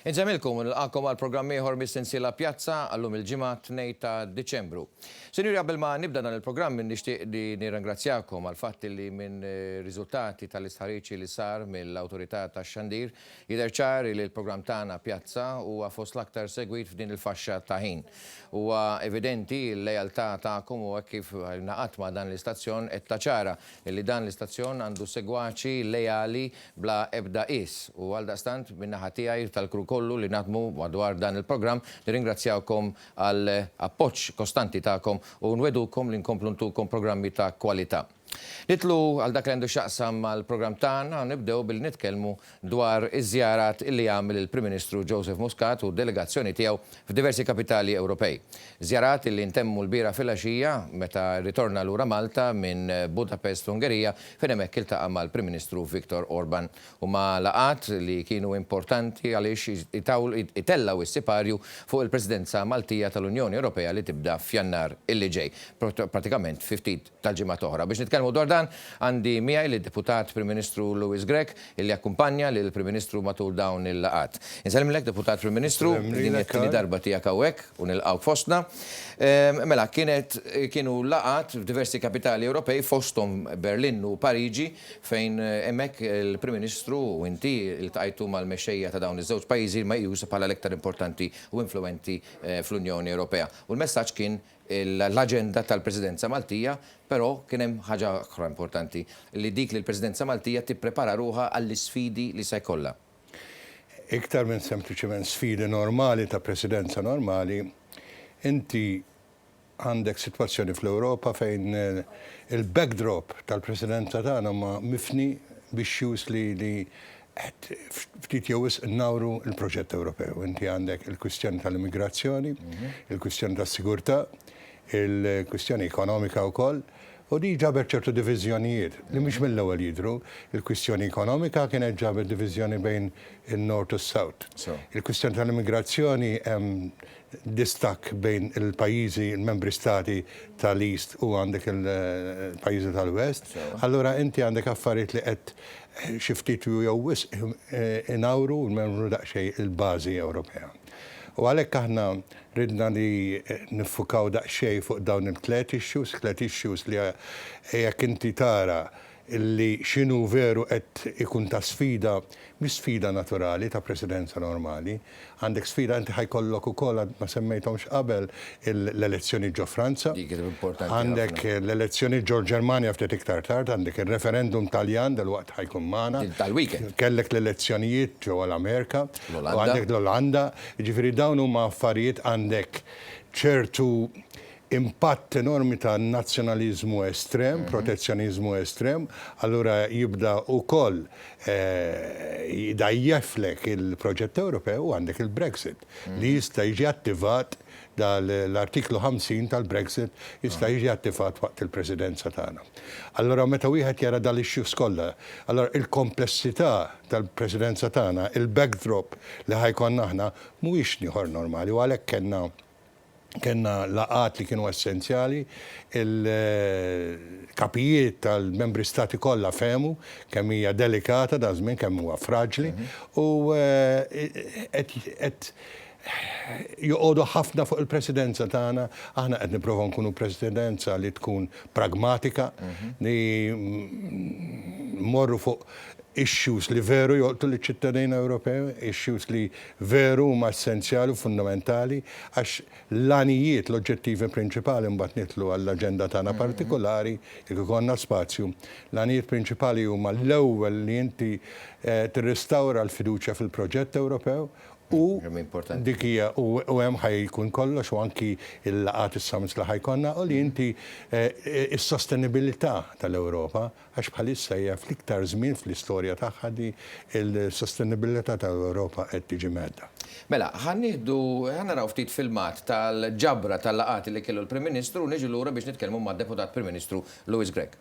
Inżemilkom nilqakom għal programmi ieħor mis-sensiela Pjazza għallum il-ġimgħa 2 ta' Diċembru. Sinjuri, qabel ma nibda dan il-programm nixtieq li nirringrazzjakom għal fatt li minn riżultati tal-istħarriġ li sar mill-Awtorità tax-Xandir jidher ċar li l-programm tagħna Pjazza huwa fost l-aktar segwit f'din il-faxxa ta' ħin. Huwa evidenti l-lejaltà tagħkom u kif naqat ma' dan l-istazzjon qed taċara li dan l-istazzjon għandu segwaċi lejali bla ebda qis u għaldaqstant min-naħa tiegħi tal-kru kollu li naħdmu madwar dan il-programm nirringrazzjawkom għal appoġġ kostanti tagħkom u nwedukom li nkomplu ntukom programmi ta' kwalità. Nitlu għal dak li għandu xaqsam mal-programm tagħna nibdew bil nitkellmu dwar iż-żjarat illi għamel il-Prim Ministru Joseph Muscat u delegazzjoni tiegħu f'diversi kapitali Ewropej. Żjarat illi ntemmu l-bira fil-għaxija meta ritorna lura Malta minn Budapest, Ungerija, fejn hemmhekk iltaqa' mal-Prim Ministru Viktor Orban. Huma laqat li kienu importanti għaliex itellaw is-siparju fuq il-Presidenza Maltija tal-Unjoni Ewropea li tibda f'Jannar illi ġej, pratikament fi ftit tal-ġimgħa oħra. Biex nitkellmu dwar dan għandi miegħi lid-Deputat Prim Ministru Grech illi akkumpanja lill Prim Ministru matul dawn il-laqat. Insellimlek, Deputat Prim Ministru, din it-tieni darba tiegħek hawnhekk u nilqgħu fostna. Mela kienu laqat f'diversi kapitali Ewropej fosthom Berlin u Pariġi fejn hemmhekk il-Prim Ministru u inti iltqajtu mal-mexxejja ta' dawn iż-żewġ pajjiżi ma jgħusu bħala l-iktar importanti u influenti fl-Unjoni Ewropea. U l-messaġġ kien l-aġenda tal-Presidenza Maltija, però kien hemm ħaġa oħra importanti li dik li l-Presidenza Maltija tipprepara ruħha għall-isfidi li se jkollha. Iktar minn sempliċement sfidi normali ta' presidenza normali, inti għandek sitwazzjoni fl-Ewropa fejn il-backdrop tal-presidenza tagħna ma mifni biex jus li ftit jewis nawru il-proġett Ewropew. Inti għandek il-kwistjoni tal-immigrazzjoni, il-kwistjoni tas-sigurtà, il-kwistjoni ekonomika wkoll, u di ġaber ċertu diviżjonijiet li mhux mill-ewwel jidhru. Il-kwistjoni ekonomika kienet ġaber diviżjoni bejn in-Nord u s-South. Il-kwistjoni tal-immigrazzjoni hemm distak bejn il-pajjiżi, il-membri stati tal-East u għandek il-pajjiżi tal-West. Allura inti għandek affarijiet li qed xi ftit jew wisq inawru l-membru daqsxejn il-bażi Ewropea. U għalhekk aħna ridna li niffukaw daqsxejn fuq dawn il-tliet issues li jekk inti tara illi x'inhu veru qed ikun ta' sfida, mhix sfida naturali ta' presidenza normali, għandek sfida inti ħajkollok ukoll ma semmejthomx qabel l-elezzjoni ġo Franza, għandek l-elezzjoni ġo Ġermanja ftit iktar tard, għandek il-referendum Taljan dalwaqt ħajkun magħna, kellek l-elezzjonijiet ġo l-Amerika, u għandek l-Olanda, jiġifieri dawn huma affarijiet għandek ċertu impatt enormi ta' nazzjonaliżmu estrem, protezzjonizmu estrem, allura jibda wkoll jidajjeflek il-proġett Ewropew u għandek il-Brexit li jista' jiġi attivat l-artiklu 50 tal-Brexit jista' jiġi attivat waqt il-presidenza tagħna. Allura meta wieħed jara dal-issues kollha, allura il-komplessità tal-presidenza tagħna, il-backdrop li ħajkonna aħna mhuwiex ieħor normali u għalhekk kellna laqat li kienu essenzjali, il-kapijiet tal-membri stati kollha fehmu kemm hija delikata da żmien kemm huwa fraġli u qed joqogħdu ħafna fuq il-presidenza tagħna, aħna qed nipprova nkunu presidenza li tkun pragmatika, li morru fuq issues li veru joqtu li ċittadini Ewropew, issues li veru huma essenzjali u fundamentali għax l-għanijiet, l-oġġettivi prinċipali mbagħad nitlu għall-aġenda tagħna partikolari jekk ikollna spazju. L-għanijiet prinċipali huma l-ewwel li inti tirrestawra l-fiduċja fil-proġett Ewropew u dik hija u hemm ħajkun kollox u anki il-laqat is-summits li ħajkonna u li inti is-sostenibilità tal-Ewropa għax bħalissa hija fl-iktar żmien fl-istorja tagħha di il-sostenibilità tal-Ewropa qed tiġi medda. Mela, ħannaraw ftit filmat tal-ġabra tal-laqat li kellu l-Prim Ministru u niġu lura biex nitkellmu mad-Deputat Prim Ministru Grech.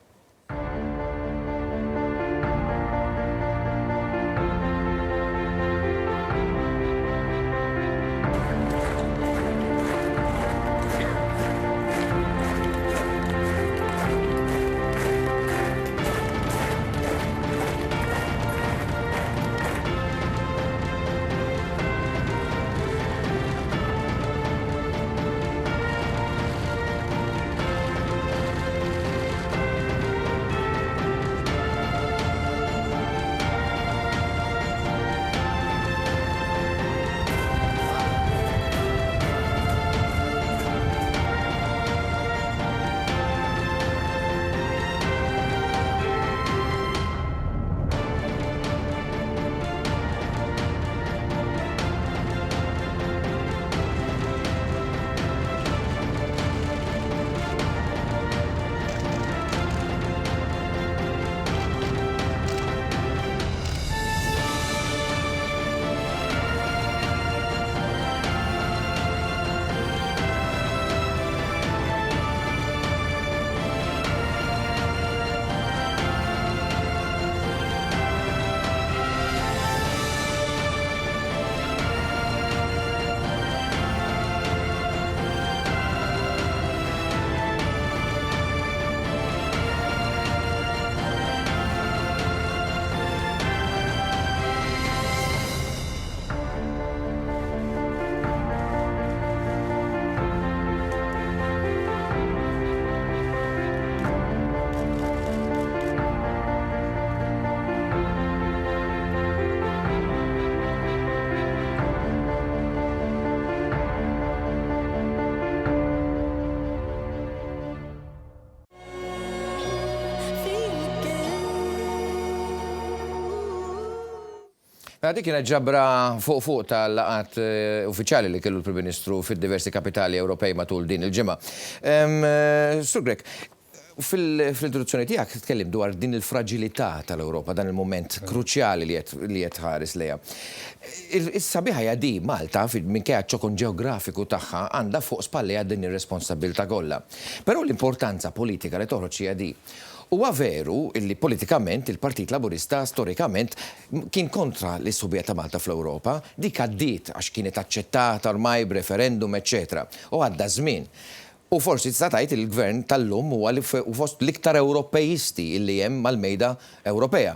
Għadi kienet ġabra fuq tal-laqat uffiċjali li kellu l-Prim Ministru fid-diversi kapitali Ewropej matul din il-ġimgħa. Sur Grech, fil-introduzzjoni tiegħek tkellim dwar din il-fragilità tal-Ewropa, dan il-moment kruċjali li qed ħares lejha. Is-sabiħa hija di Malta minkejja ċokon ġeografiku tagħha għandha fuq spallejha din ir-responsabilità kollha. Però l-importanza politika li toħroġ hija di. Huwa veru illi politikament il-Partit Laburista storikament kien kontra l-isubija ta' Malta fl-Ewropa, dik għaddiet għax kienet aċċettata ormai b'referendum, eċetera, u għadda żmien. U forsi tista' tgħid il-gvern tal-lum huwa fost l-iktar Ewropejisti illi hemm mal-mejda Ewropea.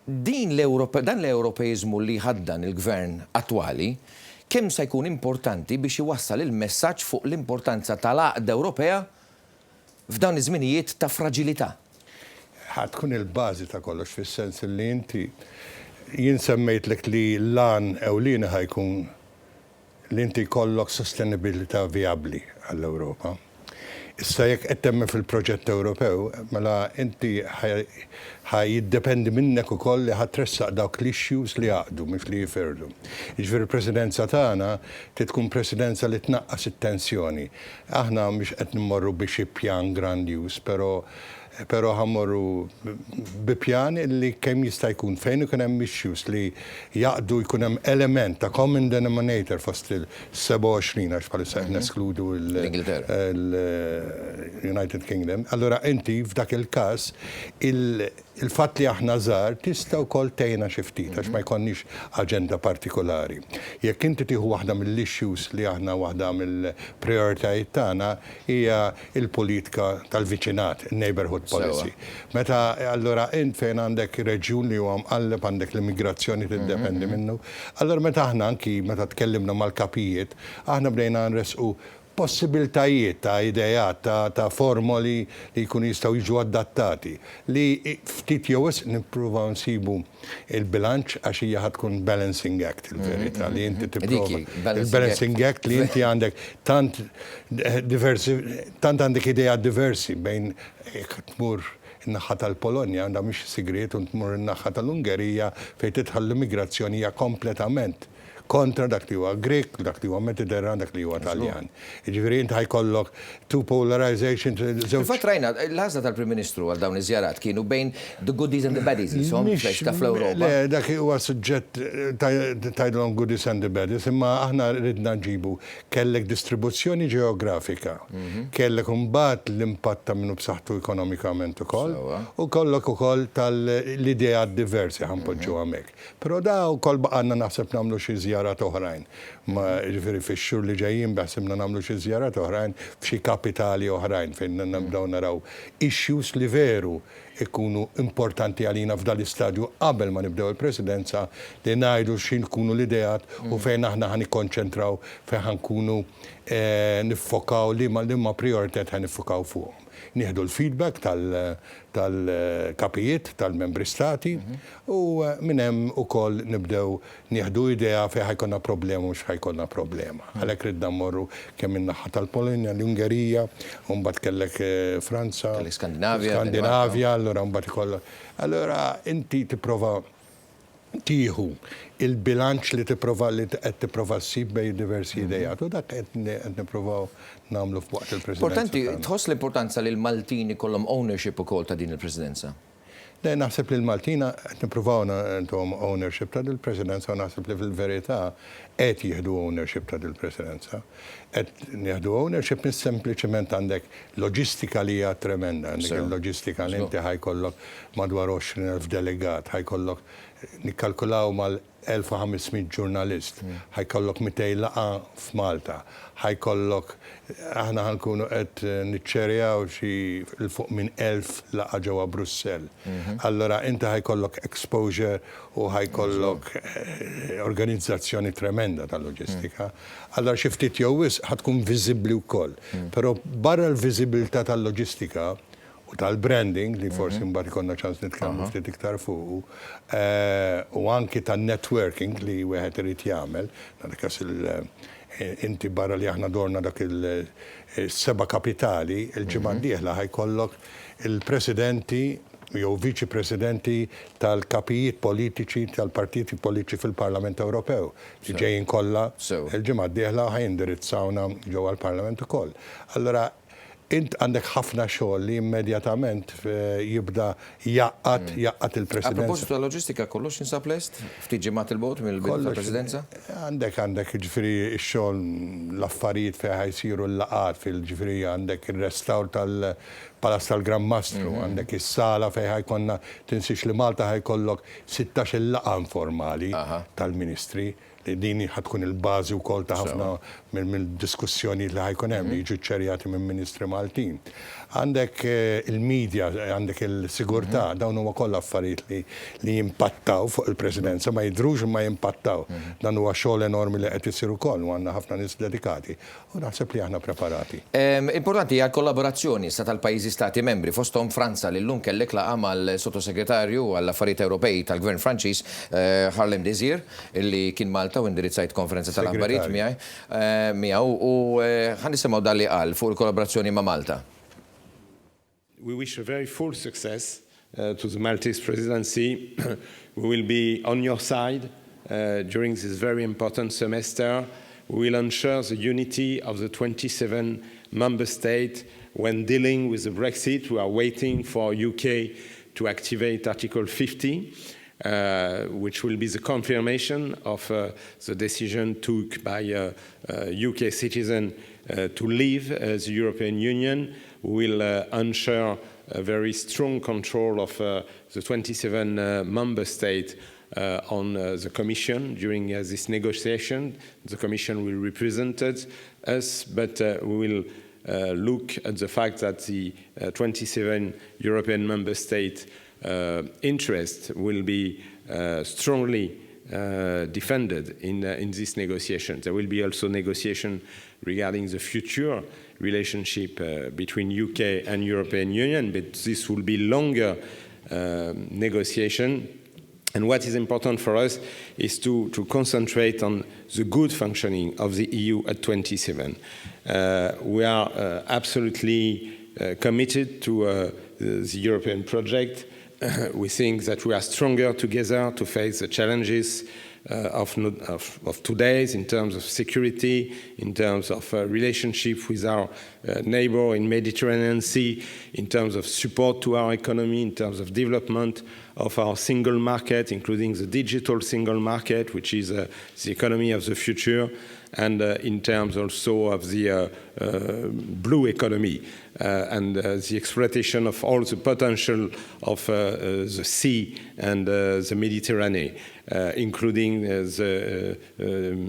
Dan l-Ewropejiżmu li ħaddan il-gvern attwali kemm se jkun importanti biex iwassal il-messaġġ fuq l-importanza tal-għaqda Ewropea f'dawn iż-żminijiet ta' fragilità. Ħatkun il-bażi ta' kollox fis-sens li inti jien semmejtlek li l-lan ewlieni ħajkun li inti jkollok sostenibilità vijabbli għall-Ewropa. Issa jekk qed temmen fil-proġett Ewropew, mela inti jiddependi minnek ukoll li ħatressaq dawk l-issues li jaqdu mhux li jifirdu. Jiġifieri il-presidenza tagħna tkun presidenza li tnaqqas it-tensjoni. Aħna mhux qed nimmorru biex xi pjan grandjuż, però ħammorru bi pjan li kemm jista' jkun fejn ikun hemm issues li jaqdu jkun hemm element ta' common denominator fost il-27 għax bħalissa qed neskludu l-United Kingdom. Allura inti f'dak il-każ il-fatt li aħna żgħar tista' wkoll tgħinna xi ftit għax ma jkollniex aġenda partikolari. Jekk inti tieħu waħda mill-issues li aħna waħda mill-prijoritajiet tagħna hija il-politika tal-viċinat, neighborhood policy. Meta allura int fejn għandek reġjun li huwa mqalleb għandek l-immigrazzjoni tiddependi minnu, allura meta aħna anki meta tkellimna mal-kapijiet, aħna bdejna nresqu possibiltajiet ta' idejat ta' formoli li jkunu jistgħu jiġu adattati li ftit jowes nippruvaw nsibu il-bilanċ għax hija tkun balancing act il-verità li inti tipprova. Il-balancing act li inti għandek tant għandek idejat diversi bejn tmur in-naħa tal-Polonja għandha mhix sigriet u tmur in-naħa tal-Ungerija fejn tidħol l-immigrazzjoni hija kompletament kontra dak li huwa Grek, dak li huwa Mediterran, dak li huwa Taljan. Jiġifieri inti ħajkollok two polarization. Fatt rajna, l-ħażla tal-Prim Ministru għal dawn iż-żjarat kienu bejn the goodies and the baddies, jisom ta' fl-Ewropa. Le, dak huwa suġġett tgħidulhom goodies and the baddies, imma aħna ridna nġibu kellek distribuzzjoni ġeografika, kellek imbagħad l-impatt ta' minnu b'saħħtu ekonomikament ukoll, u kollok ukoll tal-idea diversi ħanpoġġu hemmhekk. Però da wkoll baqgħna naħseb nagħmlu xi żjarat oħrajn. Ma ġifieri fix-xhur li ġejjin beħsibna nagħmlu xi żjarat oħrajn f'xi kapitali oħrajn fejn nibdew naraw issues li veru ikunu importanti għalina f'dal istadju qabel ma nibdew il-presidenza li ngħidu x'inkunu l-ideat u fejn aħna ħanikkonċentraw fejn ħankunu niffokaw li ma prioritet ħaniffokaw fuqhom. Nieħdu l-feedback tal-kapijiet, tal-membri stati u minn hemm ukoll nibdew nieħdu idea fejn ħajkonna problema mhux ħajkonna problema. Għalhekk ridna mmorru kemm in-naħa tal-Polonja, l-Ungerija, u mbagħad kellek Franza, Skandinavja, allura mbagħad ikollok. Allura inti tipprova tieħu il-bilanċ li qed tipprova ssib bejn diversi idejat u dak qed nippruvaw nagħmlu f'waqt il-Presidenza. Importanti, tħoss l-importanza li l-Maltini kollhom ownership ukoll ta' din il-Presidenza? Le, naħseb li l-Maltina qed nippruvaw nagħtuhom ownership ta' dil-Presidenza u naħseb li fil-verità qed jieħdu ownership ta' dil-Presidenza. Qed nieħdu ownership sempliċement għandek loġistika li hija tremenda, għandek il-loġistika li inti ħajkollok madwar 20,000 delegat, ħajkollok nikkalkulaw mal-1500 ġurnalist, ħajkollok 200 laqa f'Malta, ħajkollok aħna ħankunu qed niċċerjaw xi fuq minn 1000 laqa ġewwa Brussell. Allora inti ħajkollok exposure u ħajkollok organizzazzjoni tremenda tal-loġistika. Allora xi ftit jew wisq ħadkun viżibbli wkoll. Però barra l-viżibilità tal-loġistika u tal-branding li forsi mbagħad ikollna ċans nitkellmu ftit iktar fuq u anki tan-networking li wieħed irid jagħmel, naħdekas inti barra li aħna dorna dak il-seba' kapitali, il-ġimgħa d-dieħla ħajkollok il-presidenti jew viċi presidenti tal-kapijiet politiċi tal-partiti politiċi fil-Parlament Ewropew. Li ġejjin kollha il-ġimgħa d-dieħla ħajindirizzawna ġewwa l-Parlament ukoll. Allora int għandek ħafna xogħol li immedjatament jibda jaqqat il-Presidenza. A proposito tal-loġistika, kollox jinsab lest? Ftit ġimgħat il-bot mill-bidu tal-Presidenza? Għandek ġifieri x-xogħol l-affarijiet fejn ħajsiru l-laqat fil-ġifieri għandek ir-restawr tal-Palas tal-Gran Mastru, għandek is-sala fejn ħajkonna tinsix li Malta ħajkollok 16 il-laqa informali tal-Ministri. Li dini ħatkun il-bażi wkoll ta' ħafna mill-diskussjoni li ħajkun hemm li jiġu ċċerjati minn Ministri Maltin. Għandek il-medja, għandek il-sigurtà, dawn huma kollha affarijiet li jimpattaw fuq il-Presidenza, ma jidrux ma jimpattaw. Dan huwa xogħol enormi li qed isir ukoll u għandna ħafna nies dedikati. U naħseb li aħna preparati. Importanti hija l-kollaborazzjoni sa tal-pajjiżi stati membri fosthom Franza li llum kellek laqa mal-Sottosegretarju għall-Affarijiet Ewropej tal-Gvern Franċiż Harlem Désir illi kien Malta u indirizzajt konferenza tal-aħbarijiet miegħu u ħanisimgħu dan li qal fuq il-kollaborazzjoni ma' Malta. We wish a very full success to the Maltese presidency. We will be on your side during this very important semester. We will ensure the unity of the 27 member states when dealing with the Brexit. We are waiting for UK to activate Article 50, which will be the confirmation of the decision took by UK citizens to leave the European Union. We will ensure a very strong control of the 27 member states on the Commission during this negotiation. The Commission will represent us, but we will look at the fact that the 27 European member states' interest will be strongly defended in this negotiation. There will be also negotiation regarding the future relationship between UK and European Union, but this will be longer negotiation. And what is important for us is to concentrate on the good functioning of the EU at 27. We are absolutely committed to the European project. We think that we are stronger together to face the challenges of today in terms of security, in terms of relationship with our neighbor in Mediterranean Sea, in terms of support to our economy, in terms of development of our single market, including the digital single market, which is the economy of the future, and in terms also of the blue economy and the exploitation of all the potential of the sea and the Mediterranean, including the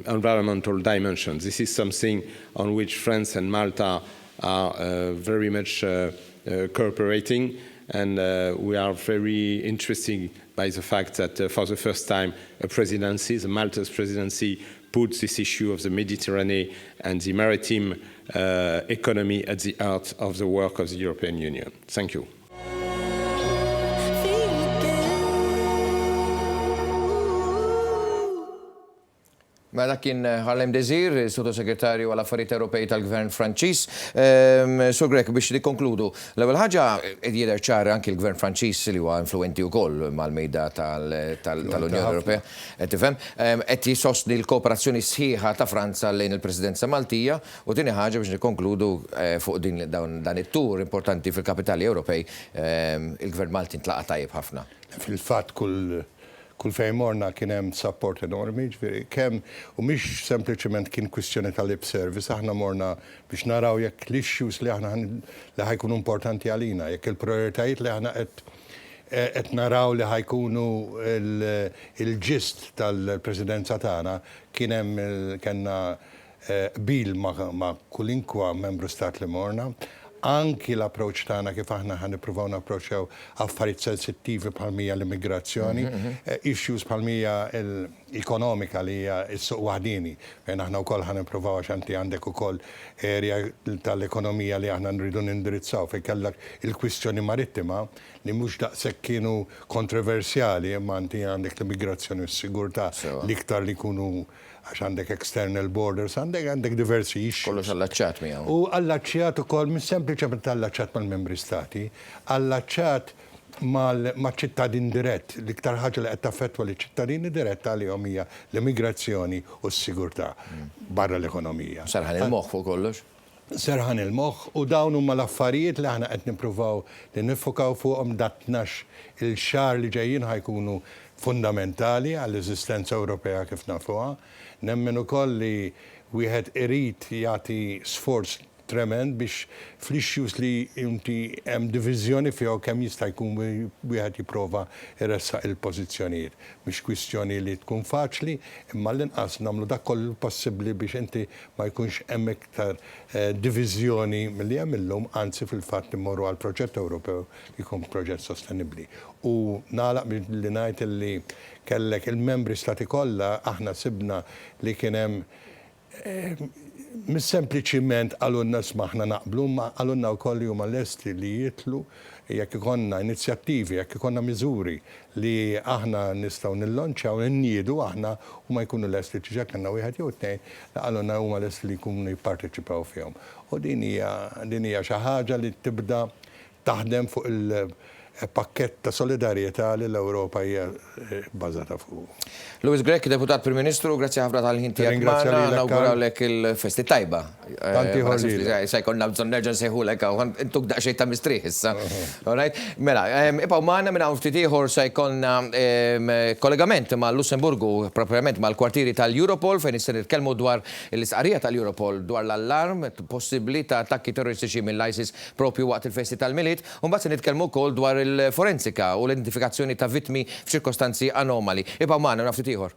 environmental dimension. This is something on which France and Malta are very much cooperating, and we are very interested by the fact that for the first time a presidency, the Malta's presidency, puts this issue of the Mediterranean and the maritime economy at the heart of the work of the European Union. Thank you. Mela kien Harlem Désir, Sottosegretarju għall-Affarijiet Ewropej tal-Gvern Franċiż. Sur Grech, biex nikkonkludu, l-ewwel ħaġa qed jidher ċar anke l-Gvern Franċiż li huwa influenti wkoll mal-mejda tal-Unjoni Ewropea, qed tifhem, qed jisostni l-kooperazzjoni sħiħa ta' Franza lejn il-Presidenza Maltija u tieni ħaġa biex nikkonkludu fuq dan it-tur importanti fil-kapitali Ewropej, il-Gvern Malti ntlaqa' tajjeb ħafna. Fil-fatt kull fejn morna kien hemm support enormi, ġifieri kemm u mhix sempliċement kien kwistjoni tal-lip service, aħna morna biex naraw jekk l-issues li aħna li ħajkunu importanti għalina, jekk il-prioritajiet li aħna qed naraw li ħajkunu il-ġist tal-presidenza tagħna kien hemm kellna bil ma' kullinkwa membru stat li morna. Anki l-approċ tagħna kif aħna nippruvaw napproċċjaw affarijiet sensittivi bħalmija l-immigrazzjoni, issues bħalmija l-ekonomika li hija s-suq waħdini, fejn aħna wkoll nippruvaw għax anti għandek ukoll area tal-ekonomija li aħna nridu nindirizzaw fejn kellek il-kwistjoni marittima li mhux daqshekk kienu kontroversjali, imma anti għandek l-immigrazzjoni u s-sigurtà l-iktar li jkunu għax għandek external borders, għandek diversi issues. Kollox allaċċat miegħu. U allaċċjat ukoll minn sempliċement allaċċat mal-membri stati, allaċċat mal-ċittadin dirett. L-iktar ħaġa li qed taffettwa li ċittadini dirett għalihom hija l-immigrazzjoni u s-sigurtà barra l-ekonomija. Sarħan il-moħħ fuq kollox. Serħan il-moħħ u dawn huma l-affarijiet li aħna qed nippruvaw li nifokaw fuqhom dat-12 il-xahar li ġejjin ħajkunu fundamentali għall-eżistenza Ewropea kif nafuha. Nemmen ukoll li wieħed irid jagħti sforz trement biex fl-issues li inti hemm diviżjoni fihom kemm jista' jkun wieħed jipprova jressaq il-pożizzjonijiet. Mhix kwistjoni li tkun faċli, imma l-inqas nagħmlu dak kollu possibbli biex inti ma jkunx hemm iktar diviżjoni milli hemm illum, anzi fil-fatt immorru għal proġett Ewropew jkun proġett sostenibbli. U nagħlaq billi ngħid li kellek il-membri stati kollha aħna sibna li kien hemm mis sempliċiment għalunna smaħna naqblu, ma għalunna u koll huma lesti li jitlu jekk ikonna inizjattivi, jekk ikonna miżuri li aħna nistgħu nillonċaw, nniedu aħna u ma jkunu lesti ċiġek għandna wieħed jew tnejn għalunna huma lesti li jkunu jipparteċipaw fihom. U din hija xi ħaġa li tibda taħdem fuq il-pakket ta' solidarjetà li l-Ewropa hija bbażata fuq. Grech, Deputat Prim Ministru, grazzi ħafna tal-ħin tiegħek magħna, nawgurawlek il-festi tajba. Se jkollna bżonn nerġa' nsejħulek hawn intuk daqsxejn ta' mistrieħ issa. Mela, ibqgħu magħna minn hawn ftit ieħor se jkollna kollegament mal-Lussemburgu, proprjament mal-kwartieri tal-Europol fejn issa nitkellmu dwar l-istqarrija tal-Europol dwar l-allarm possibbli ta' attakki terroristiċi mill-ISIS propju waqt il-festi tal-Milied, u mbagħad se nitkellmu wkoll dwar il-forensika u l-identifikazzjoni ta' vittmi f'ċirkostanzi anomali. Ibqgħu magħna ftit ieħor.